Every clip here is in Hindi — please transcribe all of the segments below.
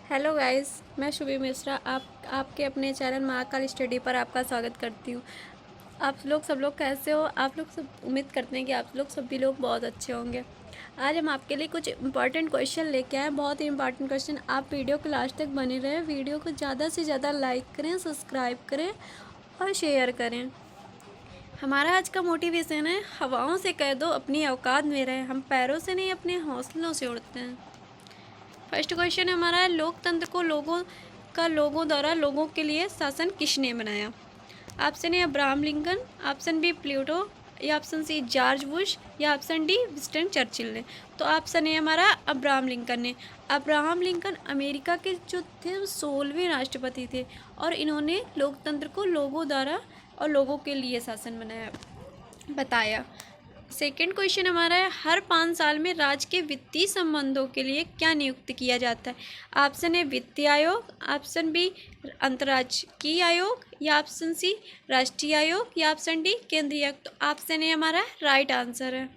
हेलो गाइस, मैं शुभी मिश्रा आपके अपने चैनल महाकाल स्टडी पर आपका स्वागत करती हूँ। आप लोग सब लोग कैसे हो? आप लोग सब उम्मीद करते हैं कि आप लोग सभी लोग बहुत अच्छे होंगे। आज हम आपके लिए कुछ इंपॉर्टेंट क्वेश्चन लेके आए हैं, बहुत ही इंपॉर्टेंट क्वेश्चन। आप वीडियो को लास्ट तक बने रहें, वीडियो को ज़्यादा से ज़्यादा लाइक करें, सब्सक्राइब करें और शेयर करें। हमारा आज का मोटिवेशन है, हवाओं से कह दो अपनी औकात में रहें, हम पैरों से नहीं अपने हौसलों से उड़ते हैं। फर्स्ट क्वेश्चन हमारा है, लोकतंत्र को लोगों द्वारा लोगों के लिए शासन किसने बनाया? Option A Abraham Lincoln, option B Pluto, या ऑप्शन सी जॉर्ज बुश, या ऑप्शन डी विंस्टन चर्चिल ने। तो ऑप्शन ए हमारा अब्राहम लिंकन ने। अब्राहम लिंकन अमेरिका के जो थे वो 16वें राष्ट्रपति थे और इन्होंने लोकतंत्र को लोगों द्वारा और लोगों के लिए शासन बताया। सेकेंड क्वेश्चन हमारा है, हर 5 साल में राज्य के वित्तीय संबंधों के लिए क्या नियुक्त किया जाता है? ऑप्शन ए वित्तीय आयोग, ऑप्शन बी अंतर्राजकीय आयोग, या ऑप्शन सी राष्ट्रीय आयोग, या ऑप्शन डी केंद्रीय आयोग। तो ऑप्शन ए हमारा राइट आंसर है।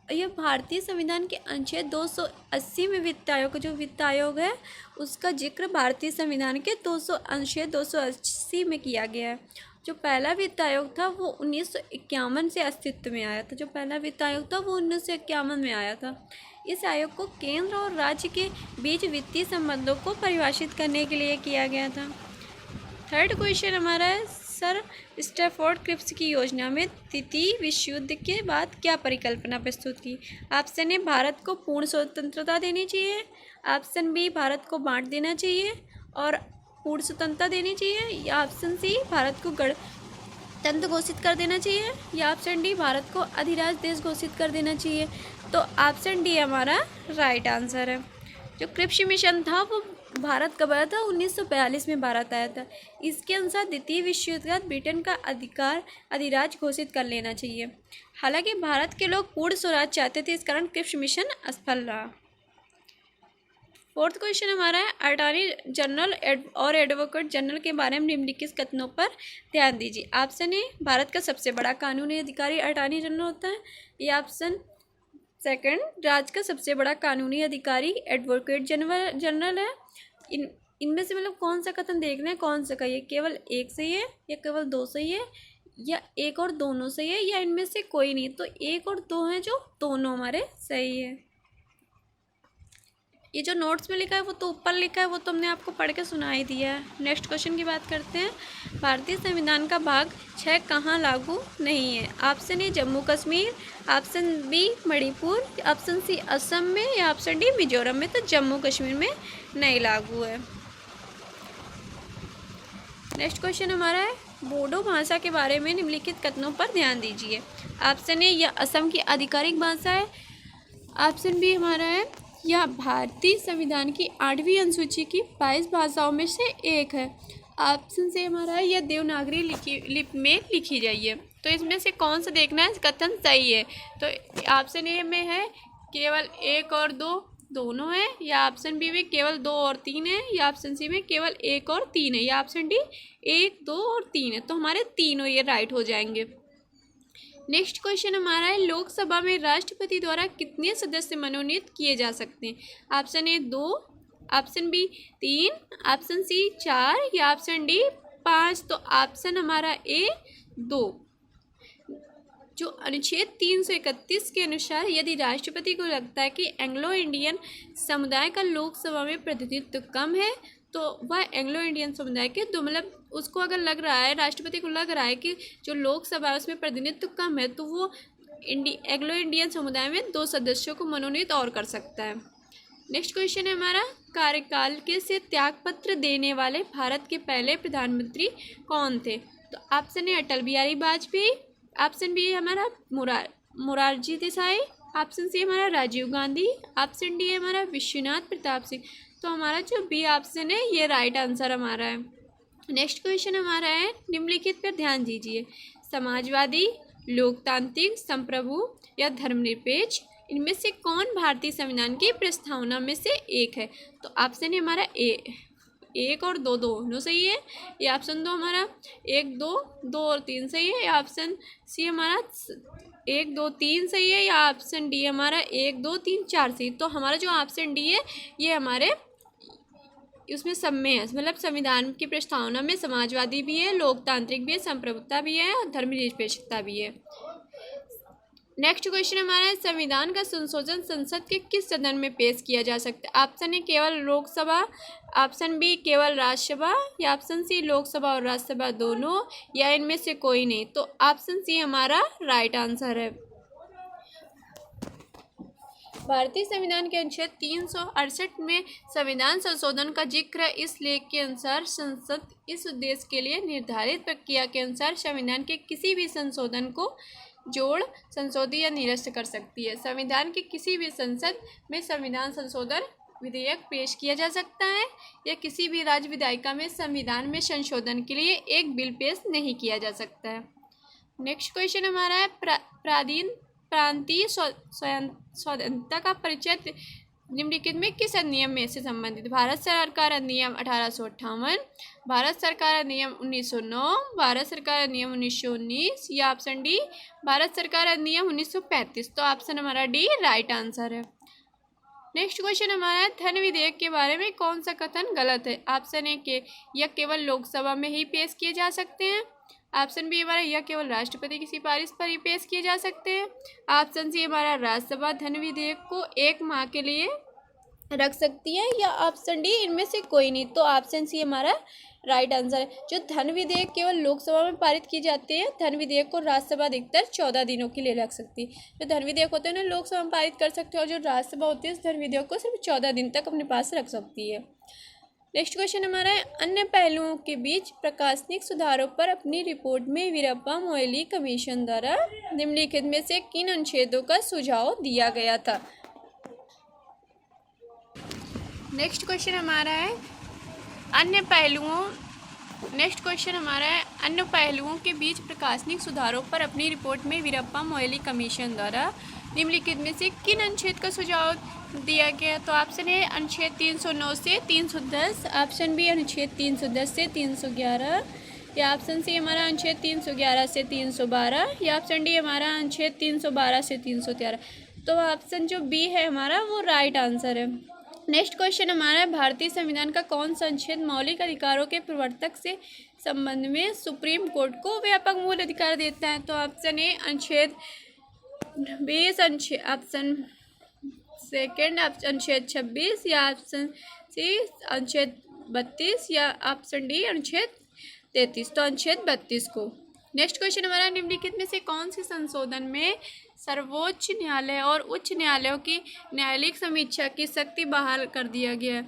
यह भारतीय संविधान के अनुच्छेद 280 में वित्त आयोग, जो वित्त आयोग है उसका जिक्र भारतीय संविधान के अनुच्छेद 280 में किया गया है। जो पहला वित्त आयोग था वो 1951 से अस्तित्व में आया था। जो पहला वित्त आयोग था वो 1951 में आया था। इस आयोग को केंद्र और राज्य के बीच वित्तीय संबंधों को परिभाषित करने के लिए किया गया था। थर्ड क्वेश्चन हमारा है, सर स्टैफोर्ड क्रिप्स की योजना में द्वितीय विश्व युद्ध के बाद क्या परिकल्पना प्रस्तुत की? ऑप्शन ए भारत को पूर्ण स्वतंत्रता देनी चाहिए, ऑप्शन बी भारत को बांट देना चाहिए और पूर्ण स्वतंत्रता देनी चाहिए, या ऑप्शन सी भारत को गणतंत्र घोषित कर देना चाहिए, या ऑप्शन डी भारत को अधिराज्य देश घोषित कर देना चाहिए। तो ऑप्शन डी हमारा राइट आंसर है। जो क्रिप्स मिशन था वो भारत कब आया था? 1942 में भारत आया था। इसके अनुसार द्वितीय विश्व युद्ध के बाद ब्रिटेन का अधिराज्य घोषित कर लेना चाहिए। हालांकि भारत के लोग पूर्ण स्वराज चाहते थे, इस कारण क्रिप्स मिशन असफल रहा। फोर्थ क्वेश्चन हमारा है, अटॉर्नी जनरल और एडवोकेट जनरल के बारे में निम्नलिखित कथनों पर ध्यान दीजिए। ऑप्शन ए भारत का सबसे बड़ा कानूनी अधिकारी अटॉर्नी जनरल होता है, या ऑप्शन सेकंड राज्य का सबसे बड़ा कानूनी अधिकारी एडवोकेट जनरल है। इनमें से मतलब कौन सा कथन देखना है, कौन सा का ये केवल एक सही है या केवल दो सही है, या एक और दोनों सही है, या इनमें से कोई नहीं? तो एक और दो हैं जो दोनों हमारे सही है। ये जो नोट्स में लिखा है वो तो ऊपर लिखा है, वो तो हमने आपको पढ़ के सुना ही दिया है। नेक्स्ट क्वेश्चन की बात करते हैं, भारतीय संविधान का भाग 6 कहाँ लागू नहीं है? Option A Jammu Kashmir, option B Manipur, option C Assam में, या ऑप्शन डी मिजोरम में। तो जम्मू कश्मीर में नहीं लागू है। नेक्स्ट क्वेश्चन हमारा है, बोडो भाषा के बारे में निम्नलिखित कथनों पर ध्यान दीजिए। ऑप्शन ए यह असम की आधिकारिक भाषा है, ऑप्शन बी हमारा है यह भारतीय संविधान की 8वीं अनुसूची की 22 भाषाओं में से एक है, ऑप्शन से हमारा है यह देवनागरी लिपि में लिखी गई है। तो इसमें से कौन सा देखना है कथन सही है? तो ऑप्शन ए में है केवल एक और दो दोनों है, या ऑप्शन बी में केवल 2 और 3 है, या ऑप्शन सी में केवल 1 और 3 है, या ऑप्शन डी 1, 2 और 3 है। तो हमारे तीनों ये राइट हो जाएंगे। नेक्स्ट क्वेश्चन हमारा है, लोकसभा में राष्ट्रपति द्वारा कितने सदस्य मनोनीत किए जा सकते हैं? Option A 2, option B 3, option C 4, या ऑप्शन डी 5। तो ऑप्शन हमारा ए 2। जो अनुच्छेद 331 के अनुसार यदि राष्ट्रपति को लगता है कि एंग्लो इंडियन समुदाय का लोकसभा में प्रतिनिधित्व कम है, तो वह एंग्लो इंडियन समुदाय के दो मतलब उसको अगर लग रहा है, राष्ट्रपति को लग रहा है कि जो लोकसभा है उसमें प्रतिनिधित्व कम है, तो वो एंग्लो इंडियन समुदाय में 2 सदस्यों को मनोनीत और कर सकता है। नेक्स्ट क्वेश्चन है हमारा, कार्यकाल के से त्यागपत्र देने वाले भारत के पहले प्रधानमंत्री कौन थे? तो option A Atal Bihari Vajpayee, option B हमारा मोरारजी देसाई, ऑप्शन सी हमारा राजीव गांधी, ऑप्शन डी हमारा विश्वनाथ प्रताप सिंह। तो हमारा जो बी ऑप्शन है ये राइट आंसर हमारा है। नेक्स्ट क्वेश्चन हमारा है, निम्नलिखित पर ध्यान दीजिए, समाजवादी, लोकतांत्रिक, संप्रभु या धर्मनिरपेक्ष, इनमें से कौन भारतीय संविधान की प्रस्तावना में से एक है? तो ऑप्शन है हमारा ए 1 और 2 दोनों सही है, या ऑप्शन 2 हमारा 1, 2, 2 और 3 सही है, या ऑप्शन सी हमारा 1, 2, 3 सही है, या ऑप्शन डी हमारा 1, 2, 3, 4 सही। तो हमारा जो ऑप्शन डी है ये हमारे उसमें सब में है, मतलब संविधान की प्रस्तावना में समाजवादी भी है, लोकतांत्रिक भी है, संप्रभुता भी है और धर्मनिरपेक्षता भी है। नेक्स्ट क्वेश्चन हमारा है, संविधान का संशोधन संसद के किस सदन में पेश किया जा सकता है? ऑप्शन ए केवल लोकसभा, ऑप्शन बी केवल राज्यसभा, या ऑप्शन सी लोकसभा और राज्यसभा दोनों, या इनमें से कोई नहीं। तो ऑप्शन सी हमारा राइट आंसर है। भारतीय संविधान के अनुच्छेद 368 में संविधान संशोधन का जिक्र है। इस लेख के अनुसार संसद इस उद्देश्य के लिए निर्धारित प्रक्रिया के अनुसार संविधान के किसी भी संशोधन को जोड़, संशोधित या निरस्त कर सकती है। संविधान के किसी भी संसद में संविधान संशोधन विधेयक पेश किया जा सकता है, या किसी भी राज्य विधायिका में संविधान में संशोधन के लिए एक बिल पेश नहीं किया जा सकता है। नेक्स्ट क्वेश्चन हमारा है, प्रांतीय स्वायत्तता का परिचय निम्नलिखित में किस अधिनियम में से संबंधित? भारत सरकार अधिनियम 1858, भारत सरकार अधिनियम 1909, भारत सरकार अधिनियम 1919, या ऑप्शन डी भारत सरकार अधिनियम 1935। तो ऑप्शन हमारा डी राइट आंसर है। नेक्स्ट क्वेश्चन हमारा है, धन विधेयक के बारे में कौन सा कथन गलत है? ऑप्शन ए के यह केवल लोकसभा में ही पेश किए जा सकते हैं, ऑप्शन बी हमारा यह केवल राष्ट्रपति की सिफारिश पर ही पेश किए जा सकते हैं, ऑप्शन सी हमारा राज्यसभा धन विधेयक को 1 माह के लिए रख सकती है, या ऑप्शन डी इनमें से कोई नहीं। तो ऑप्शन सी हमारा राइट आंसर है। जो धन विधेयक केवल लोकसभा में पारित किए जाते हैं, धन विधेयक को राज्यसभा अधिकतर 14 दिनों के लिए रख सकती है। जो धन विधेयक होते हैं ना लोकसभा में पारित कर सकते हैं, और जो राज्यसभा होती है उस धन विधेयक को सिर्फ 14 दिन तक अपने पास रख सकती है। नेक्स्ट क्वेश्चन हमारा है, अन्य पहलुओं के बीच प्रशासनिक सुधारों पर अपनी रिपोर्ट में वीरप्पा मोइली कमीशन द्वारा निम्नलिखित में से किन अनुच्छेदों का सुझाव दिया गया था? नेक्स्ट क्वेश्चन हमारा है, अन्य पहलुओं के बीच प्रशासनिक सुधारों पर अपनी रिपोर्ट में वीरप्पा मोइली कमीशन द्वारा निम्नलिखित में से किन अनुच्छेद का सुझाव दिया गया? तो ऑप्शन ए अनुच्छेद 309 से 310, ऑप्शन बी अनुच्छेद 310 से 311, या ऑप्शन सी हमारा अनुच्छेद 311 से 312, या ऑप्शन डी हमारा अनुच्छेद 312 से 313। तो ऑप्शन जो बी है हमारा वो राइट आंसर है। नेक्स्ट क्वेश्चन हमारा है, भारतीय संविधान का कौन सा अनुच्छेद मौलिक अधिकारों के प्रवर्तक से संबंध में सुप्रीम कोर्ट को व्यापक मूल अधिकार देता है? तो ऑप्शन ए अनुच्छेद 20, ऑप्शन सेकेंड अनुच्छेद 26, या ऑप्शन सी अनुच्छेद 32, या ऑप्शन डी अनुच्छेद 33। तो अनुच्छेद 32 को। नेक्स्ट क्वेश्चन हमारा, निम्नलिखित में से कौन से संशोधन में सर्वोच्च न्यायालय और उच्च न्यायालयों की न्यायालयिक समीक्षा की शक्ति बहाल कर दिया गया है,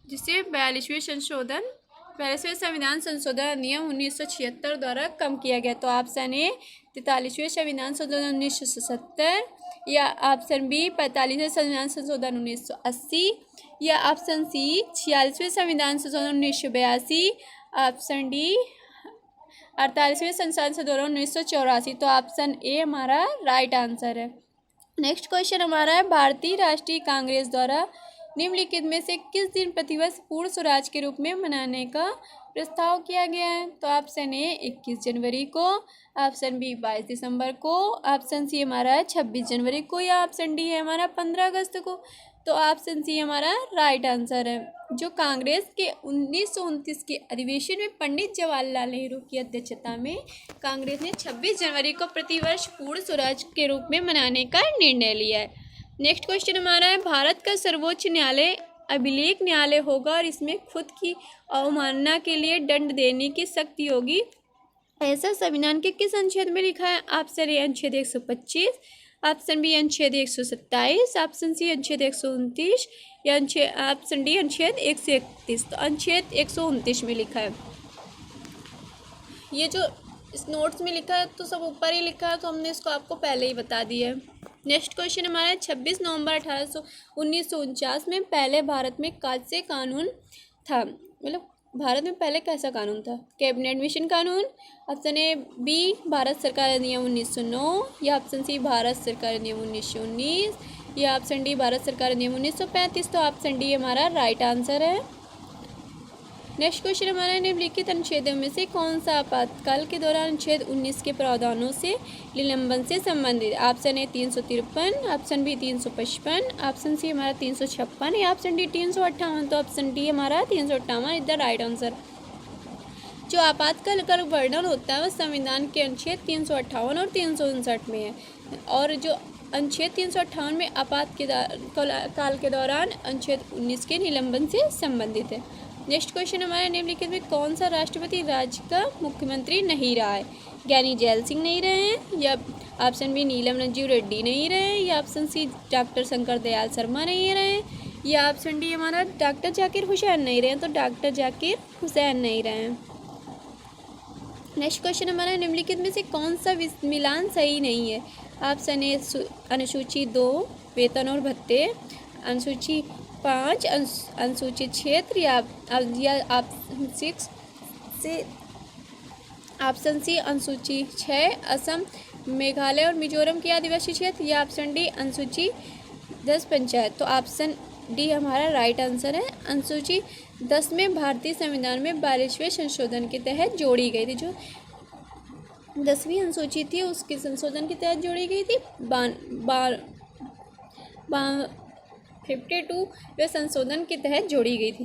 जिसे 42वें संविधान संशोधन अधिनियम 1976 द्वारा कम किया गया? तो ऑप्शन ए 43वें संविधान संशोधन 1970, या ऑप्शन बी 45वें संविधान संशोधन 1980, या ऑप्शन सी 46वें संविधान संशोधन 1982, ऑप्शन डी 48वें संविधान संशोधन 1984। तो ऑप्शन ए हमारा राइट आंसर है। नेक्स्ट क्वेश्चन हमारा है, भारतीय राष्ट्रीय कांग्रेस द्वारा निम्नलिखित में से किस दिन प्रतिवर्ष पूर्ण स्वराज के रूप में मनाने का प्रस्ताव किया गया है? तो ऑप्शन ए 21 जनवरी को, ऑप्शन बी 22 दिसंबर को, ऑप्शन सी हमारा 26 जनवरी को, या ऑप्शन डी है हमारा 15 अगस्त को। तो ऑप्शन सी हमारा राइट आंसर है। जो कांग्रेस के 1929 के अधिवेशन में पंडित जवाहरलाल नेहरू की अध्यक्षता में कांग्रेस ने 26 जनवरी को प्रतिवर्ष पूर्ण स्वराज के रूप में मनाने का निर्णय लिया है। नेक्स्ट क्वेश्चन हमारा है, भारत का सर्वोच्च न्यायालय अभिलेख न्यायालय होगा और इसमें खुद की अवमानना के लिए दंड देने की शक्ति होगी, ऐसा संविधान के किस अनुच्छेद में लिखा है? ऑप्शन ए अनुच्छेद 125, ऑप्शन बी अनुच्छेद 127, ऑप्शन सी अनुच्छेद 129, या ऑप्शन डी अनुच्छेद 131। तो अनुच्छेद 129 में लिखा है। ये जो इस नोट्स में लिखा है तो सब ऊपर ही लिखा है, तो हमने इसको आपको पहले ही बता दिया है। नेक्स्ट क्वेश्चन हमारा है, 26 नवंबर 1949 में पहले भारत में कौन से कानून था? मतलब भारत में पहले कैसा कानून था? कैबिनेट मिशन कानून, ऑप्शन ए बी भारत सरकार अधिनियम 1909, या ऑप्शन सी भारत सरकार अधिनियम 1919, या ऑप्शन डी भारत सरकार अधिनियम 1935। तो ऑप्शन डी हमारा राइट आंसर है। नेक्स्ट क्वेश्चन हमारा निम्नलिखित अनुच्छेदों में से कौन सा आपातकाल के दौरान अनुच्छेद 19 के प्रावधानों से निलंबन से संबंधित? Option A 353, option B 355, option C हमारा 356 या ऑप्शन डी 358। तो ऑप्शन डी हमारा 358 इज द राइट आंसर। जो आपातकाल का वर्णन होता है वह संविधान के अनुच्छेद 358 और 359 में है, और जो अनुच्छेद 358 में काल के दौरान अनुच्छेद 19 के निलंबन से संबंधित है। नेक्स्ट क्वेश्चन हमारा निम्नलिखित में कौन सा राष्ट्रपति राज्य का मुख्यमंत्री नहीं रहा है? ज्ञानी जैल सिंह नहीं रहे हैं, या ऑप्शन बी नीलम संजीव रेड्डी नहीं रहे हैं, या option C doctor Shankar Dayal Sharma नहीं रहे हैं, या ऑप्शन डी हमारा डॉक्टर जाकिर हुसैन नहीं रहे हैं। तो डॉक्टर जाकिर हुसैन नहीं रहे हैं। नेक्स्ट क्वेश्चन हमारा निम्नलिखित में से कौन सा मिलान सही नहीं है? ऑप्शन ए अनुसूची 2 वेतन और भत्ते, अनुसूची 5 अनुसूचित क्षेत्र, या ऑप्शन सी अनुसूची 6 असम मेघालय और मिजोरम के आदिवासी क्षेत्र, या ऑप्शन डी अनुसूची 10 पंचायत। तो ऑप्शन डी हमारा राइट आंसर है। अनुसूची 10 में भारतीय संविधान में 42वें संशोधन के तहत जोड़ी गई थी। जो 10वीं अनुसूची थी उसके संशोधन के तहत जोड़ी गई थी। 52 वे संशोधन के तहत जोड़ी गई थी।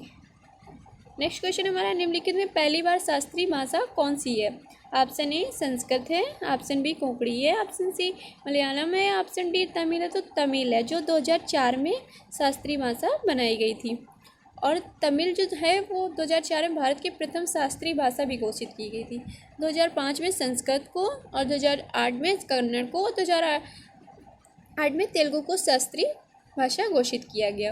नेक्स्ट क्वेश्चन हमारा निम्नलिखित में पहली बार शास्त्रीय भाषा कौन सी है? ऑप्शन ए संस्कृत है, ऑप्शन बी कोंकणी है, ऑप्शन सी मलयालम है, ऑप्शन डी तमिल है। तो तमिल है, जो 2004 में शास्त्रीय भाषा बनाई गई थी। और तमिल जो है वो 2004 में भारत की प्रथम शास्त्रीय भाषा भी घोषित की गई थी। 2005 में संस्कृत को, और 2008 में कन्नड़ को, और 2008 में तेलुगु को शास्त्रीय भाषा घोषित किया गया।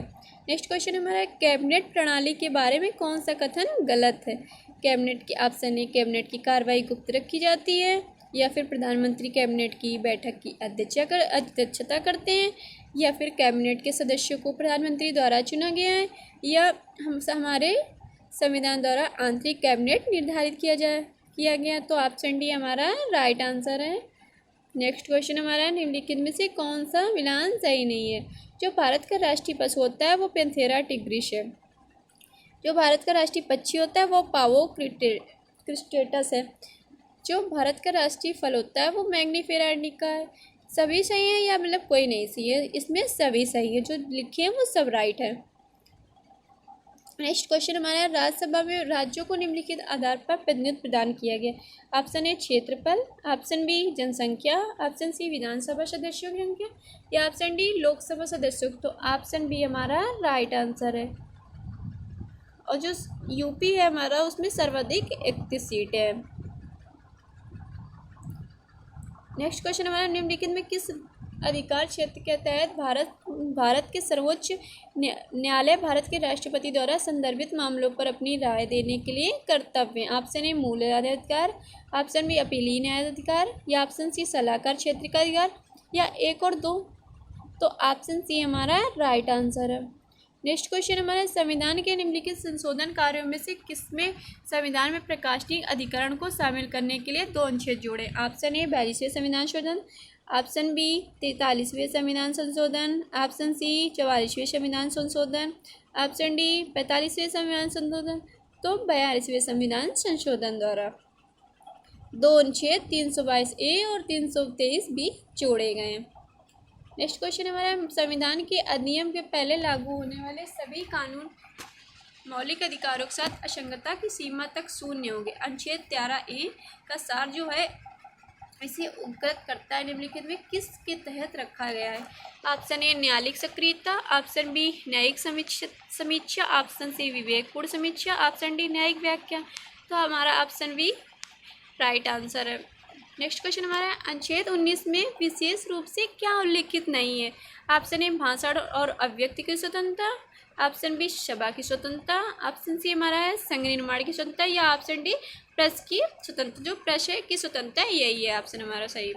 नेक्स्ट क्वेश्चन हमारा कैबिनेट प्रणाली के बारे में कौन सा कथन गलत है? कैबिनेट की ऑप्शन ए कैबिनेट की कार्रवाई गुप्त रखी जाती है, या फिर प्रधानमंत्री कैबिनेट की बैठक की अध्यक्षता करते हैं, या फिर कैबिनेट के सदस्यों को प्रधानमंत्री द्वारा चुना गया है, या हमारे संविधान द्वारा आंतरिक कैबिनेट निर्धारित किया गया। तो ऑप्शन डी हमारा राइट आंसर है। नेक्स्ट क्वेश्चन हमारा निम्नलिखित में से कौन सा मिलान सही नहीं है? जो भारत का राष्ट्रीय पशु होता है वो पैंथेरा टिग्रिस है। जो भारत का राष्ट्रीय पक्षी होता है वो पावो क्रिस्टेटस है। जो भारत का राष्ट्रीय फल होता है वो मैंगनीफेरा इंडिका है। सभी सही है या मतलब कोई नहीं सही है? इसमें सभी सही है, जो लिखे हैं वो सब राइट है। नेक्स्ट क्वेश्चन हमारा राज्यसभा में राज्यों को निम्नलिखित आधार पर प्रतिनिधित्व प्रदान किया गया। ऑप्शन ए क्षेत्रफल, ऑप्शन बी जनसंख्या, ऑप्शन सी विधानसभा सदस्यों की संख्या, या ऑप्शन डी लोकसभा सदस्यों। तो ऑप्शन बी हमारा राइट आंसर है। और जो यूपी है हमारा उसमें सर्वाधिक 31 सीट है। नेक्स्ट क्वेश्चन हमारा निम्नलिखित में किस अधिकार क्षेत्र के तहत भारत के सर्वोच्च न्यायालय भारत के राष्ट्रपति द्वारा संदर्भित मामलों पर अपनी राय देने के लिए कर्तव्य है? ऑप्शन ए मूल न्यायाधिकार, ऑप्शन बी अपीलीय न्यायाधिकार, या ऑप्शन सी सलाहकार क्षेत्र का अधिकार, या एक और दो। तो ऑप्शन सी हमारा राइट आंसर है। नेक्स्ट क्वेश्चन हमारा संविधान के निम्नलिखित संशोधन कार्यों में से किसमें संविधान में प्रशासनिक अधिकरण को शामिल करने के लिए 2 अनुच्छेद जोड़े? ऑप्शन ए 42वें संविधान संशोधन, ऑप्शन बी 43वें संविधान संशोधन, ऑप्शन सी 44वें संविधान संशोधन, ऑप्शन डी 45वें संविधान संशोधन। तो 42वें संविधान संशोधन द्वारा 2 अनुच्छेद 322 ए और 323 बी जोड़े गए हैं। नेक्स्ट क्वेश्चन हमारा संविधान के अधिनियम के पहले लागू होने वाले सभी कानून मौलिक अधिकारों के साथ असंगतता की सीमा तक शून्य होंगे। अनुच्छेद 13 ए का सार जो है इसे उद्धृत करता है, निम्नलिखित में किसके तहत रखा गया है? ऑप्शन ए न्यायिक सक्रियता, ऑप्शन बी न्यायिक समीक्षा, ऑप्शन सी विवेकपूर्ण समीक्षा, ऑप्शन डी न्यायिक व्याख्या। तो हमारा ऑप्शन बी राइट आंसर है। नेक्स्ट क्वेश्चन हमारा अनुच्छेद 19 में विशेष रूप से क्या उल्लिखित नहीं है? ऑप्शन ए भाषण और अभिव्यक्ति की स्वतंत्रता, ऑप्शन बी सभा की स्वतंत्रता, ऑप्शन सी हमारा है संघ निर्माण की स्वतंत्रता, या ऑप्शन डी प्रेस की स्वतंत्रता। जो प्रेस की स्वतंत्रता है यही है ऑप्शन हमारा सही।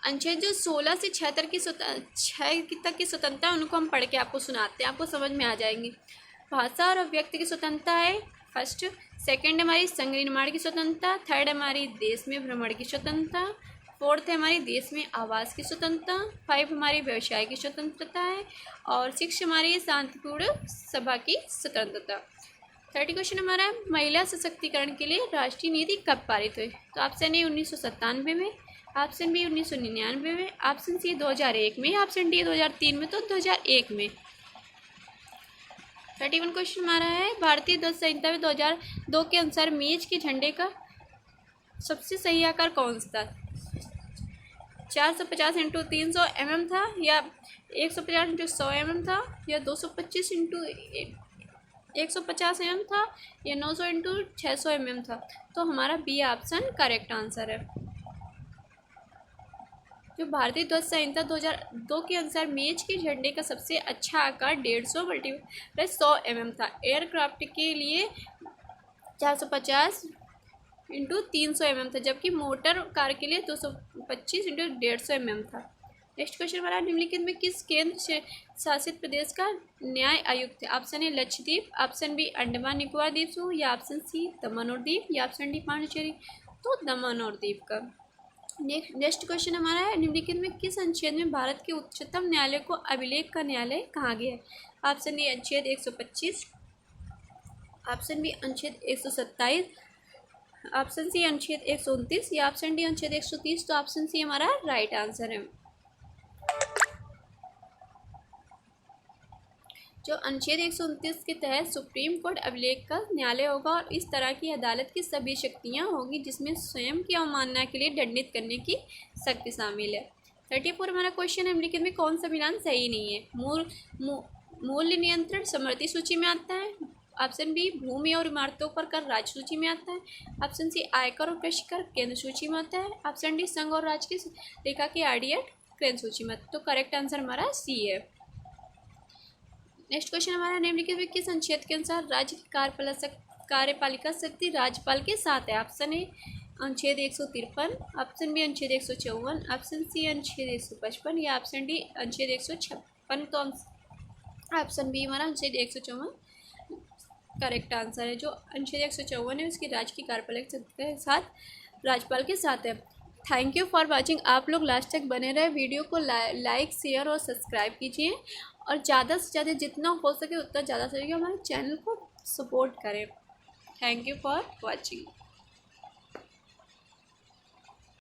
अनुच्छेद जो 16 से 76 की 6 तक की स्वतंत्रता है उनको हम पढ़ के आपको सुनाते हैं, आपको समझ में आ जाएंगी। भाषा और अभिव्यक्ति की स्वतंत्रता है फर्स्ट, सेकंड हमारी संघ निर्माण की स्वतंत्रता, थर्ड हमारी देश में भ्रमण की स्वतंत्रता, फोर्थ है हमारी देश में आवास की स्वतंत्रता, 5 हमारी व्यवसाय की स्वतंत्रता है, और 6 हमारी शांतिपूर्ण सभा की स्वतंत्रता। 30 क्वेश्चन हमारा है, महिला सशक्तिकरण के लिए राष्ट्रीय नीति कब पारित हुई? तो ऑप्शन ए 1997 में, ऑप्शन बी 1999 में, ऑप्शन सी 2001 में, ऑप्शन डी 2003 में। तो 2001 में। 31 क्वेश्चन हमारा है, भारतीय ध्वज संहिता में 2002 के अनुसार मेज के झंडे का सबसे सही आकार कौन सा था? 450 इंटू 300 mm था, या 150 इंटू 100 mm था, या 225 इंटू 150 mm था, या 900 इंटू 600 mm था? तो हमारा बी ऑप्शन करेक्ट आंसर है। जो भारतीय ध्वज संहिता 2002 के अनुसार मेज के झंडे का सबसे अच्छा आकार 150 × 100 mm था। एयरक्राफ्ट के लिए 450 इंटू 300 mm था, जबकि मोटर कार के लिए 225 इंटू 150 mm था। नेक्स्ट क्वेश्चन हमारा, निम्नलिखित में किस केंद्र शासित प्रदेश का न्याय आयुक्त है? Option A Lakshadweep, option B Andaman Nicobar द्वीप समूह, या ऑप्शन सी दमन और दीव, या ऑप्शन डी पांडिचेरी। तो दमन और दीव का। नेक्स्ट क्वेश्चन हमारा है, निम्नलिखित में किस अनुच्छेद में भारत के उच्चतम न्यायालय को अभिलेख का न्यायालय कहा गया है? ऑप्शन ए अनुच्छेद 125, ऑप्शन बी अनुच्छेद 127, ऑप्शन सी अनुच्छेद 129, या ऑप्शन डी अनुच्छेद 130। तो ऑप्शन सी हमारा राइट आंसर है। जो अनुच्छेद 129 के तहत सुप्रीम कोर्ट अभिलेख का न्यायालय होगा और इस तरह की अदालत की सभी शक्तियां होगी जिसमें स्वयं की अवमानना के लिए दंडित करने की शक्ति शामिल है। 34 हमारा क्वेश्चन है, निम्नलिखित में कौन सा विधान सही नहीं है? मूल्य नियंत्रण समृद्धि सूची में आता है, ऑप्शन बी भूमि और इमारतों पर कर राज्य सूची में आता है, ऑप्शन सी आयकर और कृषि कर केंद्र सूची में आता है, ऑप्शन डी संघ और राज्य की रेखा के आरडीएफ केंद्र सूची में। तो करेक्ट आंसर हमारा सी है। नेक्स्ट क्वेश्चन हमारा, निम्नलिखित में किस अनुच्छेद के अनुसार राज्य की कार्यपालिका शक्ति राज्यपाल के साथ है? ऑप्शन ए अनुच्छेद 153, ऑप्शन बी अनुच्छेद 154, ऑप्शन सी अनुच्छेद 155, या ऑप्शन डी अनुच्छेद 156। तो ऑप्शन बी हमारा अनुच्छेद 154 करेक्ट आंसर है। जो अनुच्छेद 154 है उसकी राज्य की कार्यपालिका शक्ति के साथ राज्यपाल के साथ है। Thank you for watching. आप लोग लास्ट तक बने रहे। वीडियो को लाइक शेयर और सब्सक्राइब कीजिए और ज़्यादा से ज़्यादा जितना हो सके उतना ज़्यादा से ज़्यादा हमारे चैनल को सपोर्ट करें। Thank you for watching.